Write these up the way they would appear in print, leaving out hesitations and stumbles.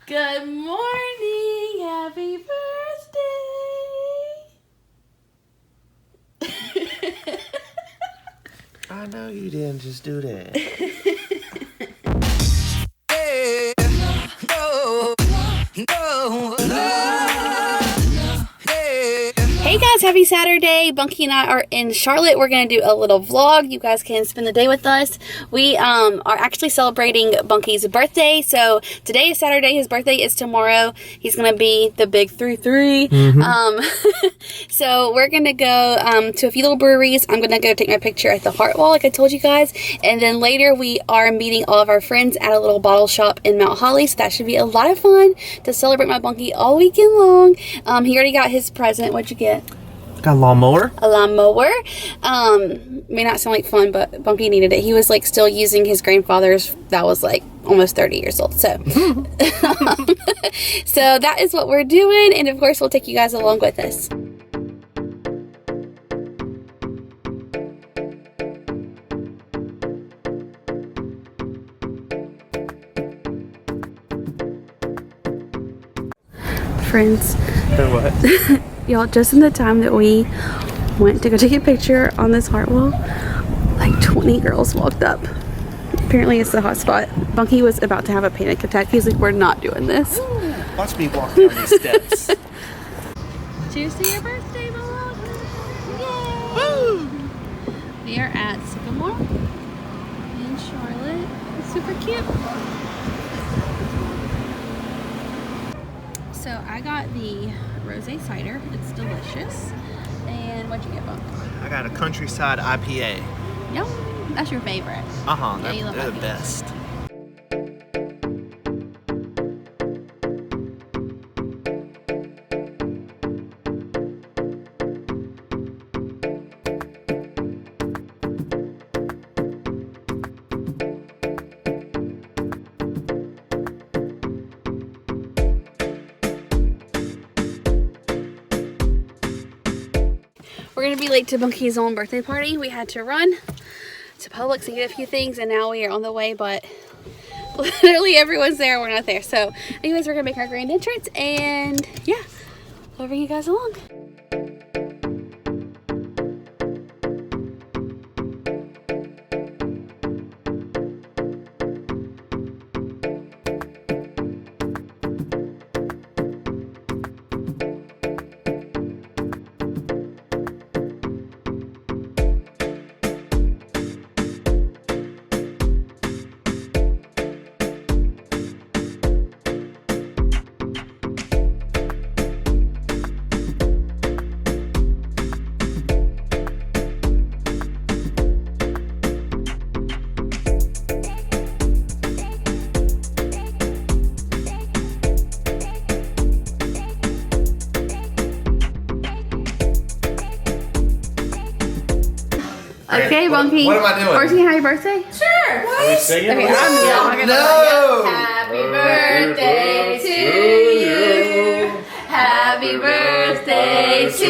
Good morning. Happy birthday. I know you didn't just do that. Hey, no, no, Hey guys, happy Saturday. Bunky and I are in Charlotte. We're going to do a little vlog. You guys can spend the day with us. We are actually celebrating Bunky's birthday. So today is Saturday. His birthday is tomorrow. He's going to be the big 3-3. So we're going to go to a few little breweries. I'm going to go take my picture at the Heart Wall like I told you guys. And then later we are meeting all of our friends at a little bottle shop in Mount Holly. So that should be a lot of fun to celebrate my Bunky all weekend long. He already got his present. What'd you get? Got a lawnmower? A lawnmower. May not sound like fun, but Bunky needed it. He was like still using his grandfather's that was like almost 30 years old. So, so that is what we're doing. And of course, we'll take you guys along with us. Friends. What? Y'all, just in the time that we went to go take a picture on this heart wall, like 20 girls walked up. Apparently it's the hot spot. Bunky was about to have a panic attack. He's like, we're not doing this. Watch me walk down these steps. Cheers to your birthday, vlog. Yay! Woo! We are at Sycamore in Charlotte. It's super cute. So I got the rosé cider. It's delicious. And what'd you get, Bunk? I got a countryside IPA. Yum. That's your favorite. Yeah, you love they're the IPAs. best. We're gonna be late to Bunky's own birthday party. We had to run to Publix and get a few things, and now we are on the way, but literally everyone's there, we're not there. So anyways, we're gonna make our grand entrance, and yeah, we'll bring you guys along. Okay, Bunky. What am I doing? Are we singing happy birthday? Sure. Are we singing? Okay, I'm gonna No! Happy birthday to you. Happy birthday to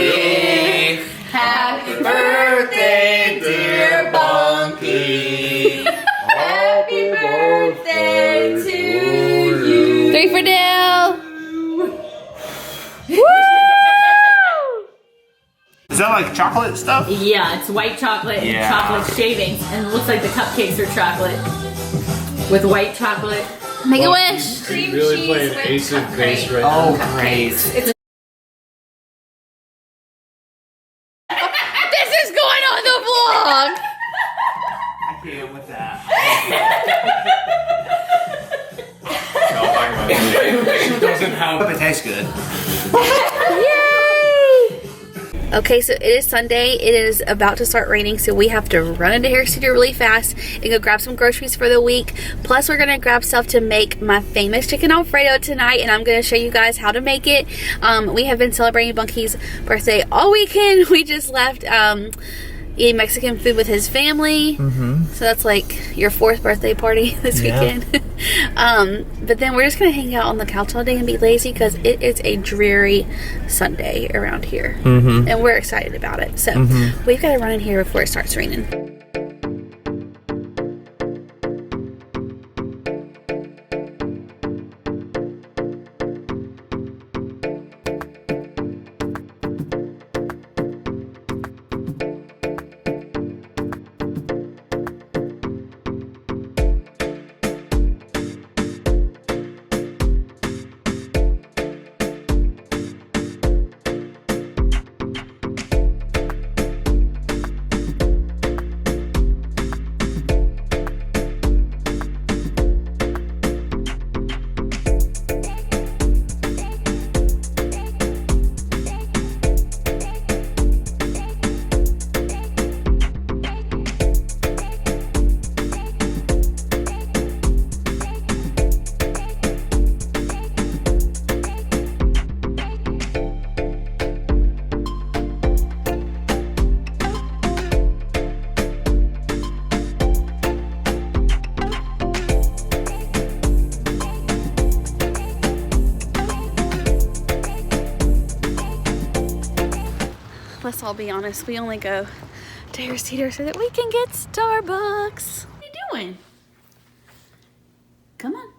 you. Happy birthday, dear Bunky. Happy birthday to you. 3 for Dale. Woo! Is that like chocolate stuff? Yeah, it's white chocolate and Yeah. chocolate shavings, and it looks like the cupcakes are chocolate with white chocolate. Make a wish. Cream Really cheese playing with Ace of Base cupcakes. right now. Oh, great. It's This is going on the vlog. I can't with that. It doesn't help. It tastes good. Okay, so it is Sunday. It is about to start raining, so we have to run into Harris Teeter really fast and go grab some groceries for the week. Plus, we're going to grab stuff to make my famous chicken Alfredo tonight, and I'm going to show you guys how to make it. We have been celebrating Bunky's birthday all weekend. We just left eating Mexican food with his family. So that's like your 4th birthday party this weekend. But then we're just gonna hang out on the couch all day and be lazy because it is a dreary Sunday around here. And we're excited about it. So we've got to run in here before it starts raining. Plus, I'll be honest, we only go to Harris Teeter so that we can get Starbucks. What are you doing? Come on.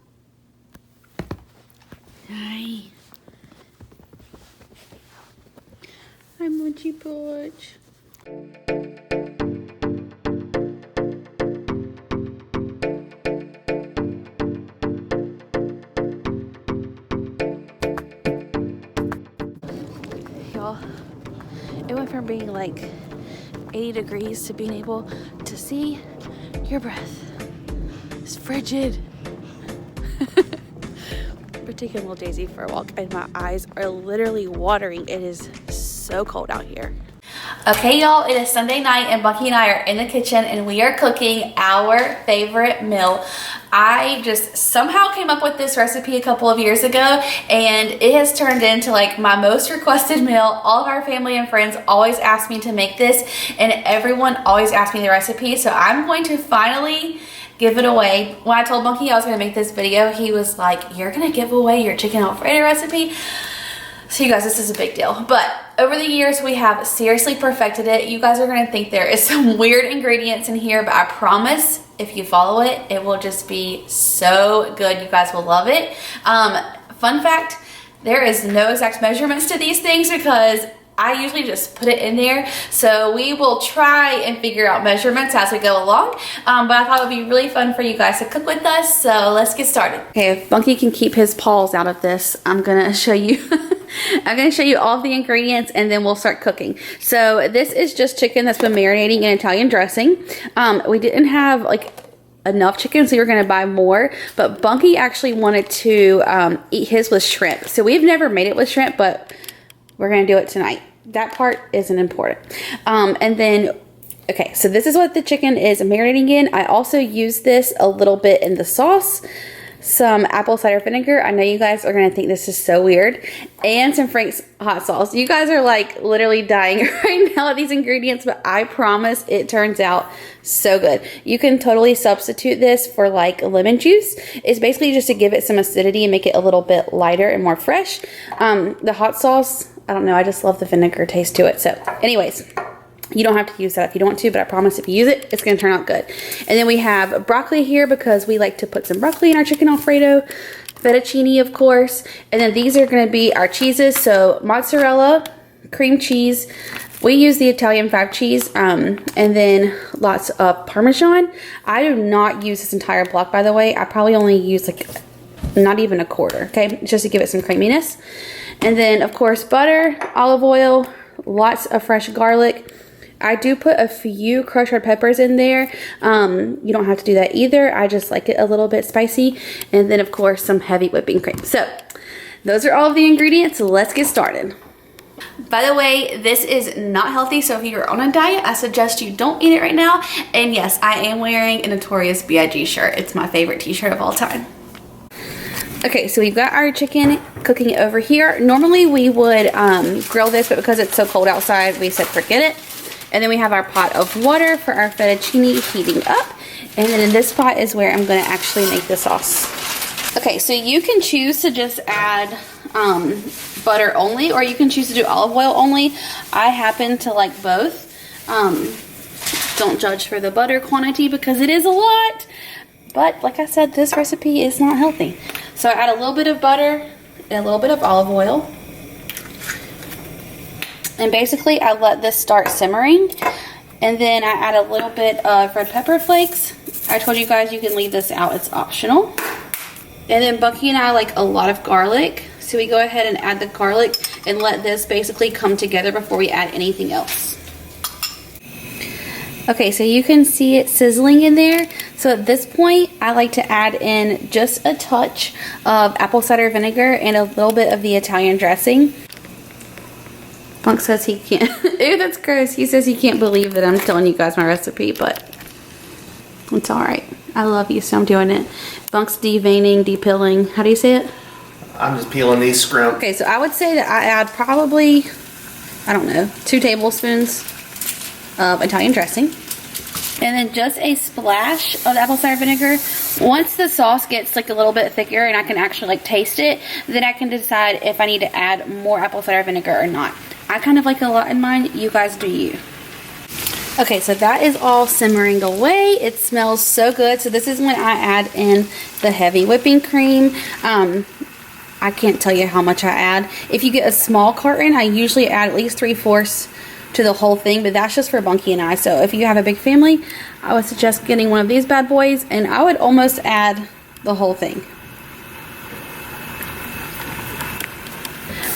Hi. Hi, Munchy Pooch. Y'all, it went from being like 80 degrees to being able to see your breath. It's frigid. We're taking little Daisy for a walk and my eyes are literally watering. It is so cold out here. Okay, y'all, it is Sunday night and Bunkey and I are in the kitchen and we are cooking our favorite meal. I just somehow came up with this recipe a couple of years ago and it has turned into like my most requested meal. All of our family and friends always ask me to make this and everyone always asks me the recipe. So I'm going to finally give it away. When I told Bunkey I was going to make this video, he was like, you're going to give away your chicken Alfredo recipe? So you guys, this is a big deal. But over the years, we have seriously perfected it. You guys are going to think there is some weird ingredients in here, but I promise if you follow it, it will just be so good. You guys will love it. Fun fact, there is no exact measurements to these things because I usually just put it in there. So we will try and figure out measurements as we go along. But I thought it would be really fun for you guys to cook with us. So let's get started. Okay, if Bunkey can keep his paws out of this, I'm gonna show you I'm gonna show you all of the ingredients and then we'll start cooking. So this is just chicken that's been marinating in Italian dressing. We didn't have like enough chicken, so we were gonna buy more, but Bunkey actually wanted to eat his with shrimp. So we've never made it with shrimp, but we're gonna do it tonight. That part isn't important. And then, okay, so this is what the chicken is marinating in. I also use this a little bit in the sauce, some apple cider vinegar. I know you guys are gonna think this is so weird, and some Frank's hot sauce. You guys are like literally dying right now at these ingredients, but I promise it turns out so good. You can totally substitute this for like lemon juice. It's basically just to give it some acidity and make it a little bit lighter and more fresh. The hot sauce, I don't know, I just love the vinegar taste to it. So anyways, you don't have to use that if you don't want to, but I promise if you use it, it's gonna turn out good. And then we have broccoli here because we like to put some broccoli in our chicken Alfredo. Fettuccine, of course. And then these are gonna be our cheeses. So mozzarella, cream cheese. We use the Italian 5 cheese, and then lots of parmesan. I do not use this entire block, by the way. I probably only use like not even a quarter, okay? Just to give it some creaminess. And then, of course, butter, olive oil, lots of fresh garlic. I do put a few crushed red peppers in there. You don't have to do that either. I just like it a little bit spicy. And then, of course, some heavy whipping cream. So, those are all of the ingredients. Let's get started. By the way, this is not healthy, so if you're on a diet, I suggest you don't eat it right now. And yes, I am wearing a Notorious B.I.G. shirt. It's my favorite t-shirt of all time. Okay, so we've got our chicken cooking over here. Normally we would grill this, but because it's so cold outside, we said forget it. And then we have our pot of water for our fettuccine heating up. And then in this pot is where I'm gonna actually make the sauce. Okay, so you can choose to just add butter only, or you can choose to do olive oil only. I happen to like both. Don't judge for the butter quantity because it is a lot. But like I said, this recipe is not healthy. So I add a little bit of butter and a little bit of olive oil. And basically I let this start simmering. And then I add a little bit of red pepper flakes. I told you guys you can leave this out, it's optional. And then Bunkey and I like a lot of garlic. So we go ahead and add the garlic and let this basically come together before we add anything else. Okay, so you can see it sizzling in there. So at this point, I like to add in just a touch of apple cider vinegar and a little bit of the Italian dressing. Bunk says he can't. Ew, that's gross. He says he can't believe that I'm telling you guys my recipe, but it's all right. I love you, so I'm doing it. Bunk's deveining, depilling. How do you say it? I'm just peeling these scrimp. Okay, so I would say that I add probably, I don't know, 2 tablespoons of Italian dressing. And then just a splash of the apple cider vinegar. Once the sauce gets like a little bit thicker and I can actually like taste it, then I can decide if I need to add more apple cider vinegar or not. I kind of like a lot in mine. You guys do you. Okay, so that is all simmering away. It smells so good. So this is when I add in the heavy whipping cream. I can't tell you how much I add. If you get a small carton, I usually add at least 3/4 to the whole thing, but that's just for Bunkey and I. So if you have a big family, I would suggest getting one of these bad boys, and I would almost add the whole thing.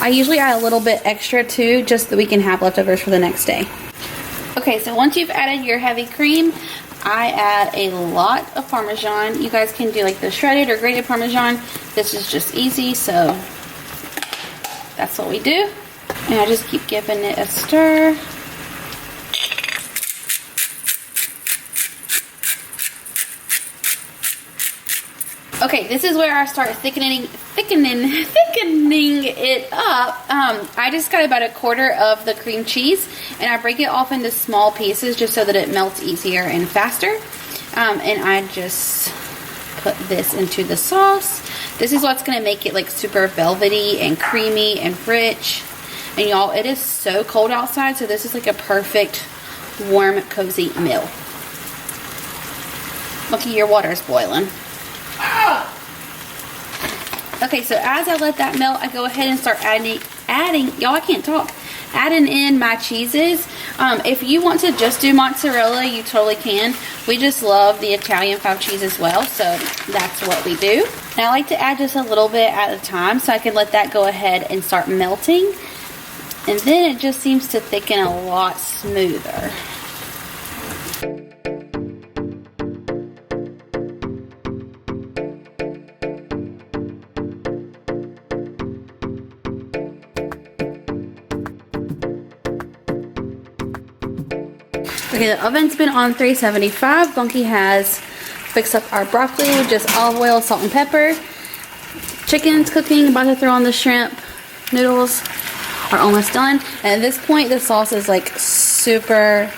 I usually add a little bit extra too, just so we can have leftovers for the next day. Okay, so once you've added your heavy cream, I add a lot of Parmesan. You guys can do like the shredded or grated Parmesan. This is just easy, so that's what we do. And I just keep giving it a stir. Okay, this is where I start thickening it up. I just got about 1/4 of the cream cheese, and I break it off into small pieces just so that it melts easier and faster. And I just put this into the sauce. This is what's gonna make it like super velvety and creamy and rich. And y'all, it is so cold outside, so this is like a perfect warm, cozy meal. Look, your water's boiling. Okay, so as I let that melt, I go ahead and start adding, y'all, I can't talk, adding in my cheeses. If you want to just do mozzarella, you totally can. We just love the Italian 5 cheese as well, so that's what we do. And I like to add just a little bit at a time so I can let that go ahead and start melting. And then it just seems to thicken a lot smoother. Okay, the oven's been on 375. Bunkey has fixed up our broccoli with just olive oil, salt, and pepper. Chicken's cooking, about to throw on the shrimp. Noodles are almost done. And at this point, the sauce is like super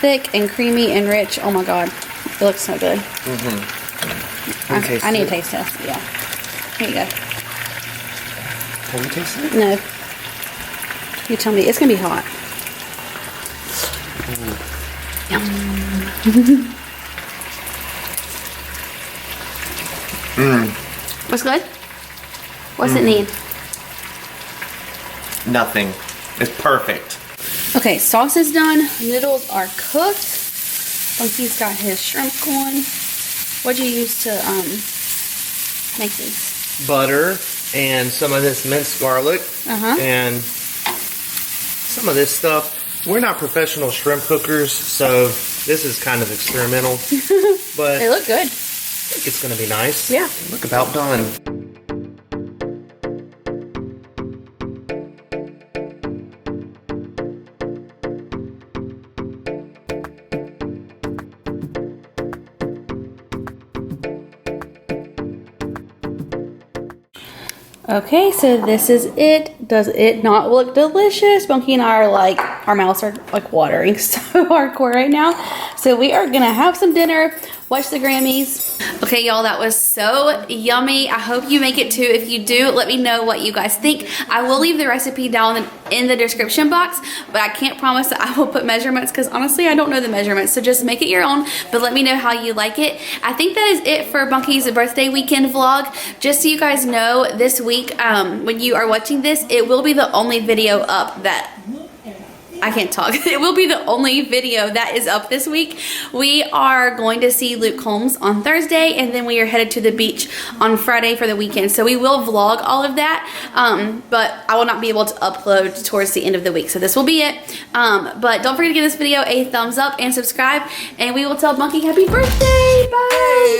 thick and creamy and rich. Oh my god, it looks so good. I need a taste test. Yeah, here you go. Can you taste it? No, you tell me. It's gonna be hot. Yum. What's good? What's it need? Nothing. It's perfect. Okay, sauce is done. Noodles are cooked. Bunkey's got his shrimp going. What'd you use to make these? Butter and some of this minced garlic. And some of this stuff. We're not professional shrimp cookers, so this is kind of experimental. But They look good. I think it's going to be nice. Yeah. Look, about done. Okay, so this is it. Does it not look delicious? Bunkey and I are like, our mouths are like watering so hardcore right now. So we are gonna have some dinner, watch the Grammys. Okay, y'all, that was so yummy. I hope you make it too. If you do, let me know what you guys think. I will leave the recipe down in the description box, but I can't promise that I will put measurements because honestly, I don't know the measurements. So just make it your own, but let me know how you like it. I think that is it for Bunkey's birthday weekend vlog. Just so you guys know, this week, when you are watching this, it will be the only video up that I can't talk. It will be the only video that is up this week. We are going to see Luke Combs on Thursday, and then we are headed to the beach on Friday for the weekend. So we will vlog all of that, but I will not be able to upload towards the end of the week. So this will be it. But don't forget to give this video a thumbs up and subscribe, and we will tell Bunkey happy birthday. Bye.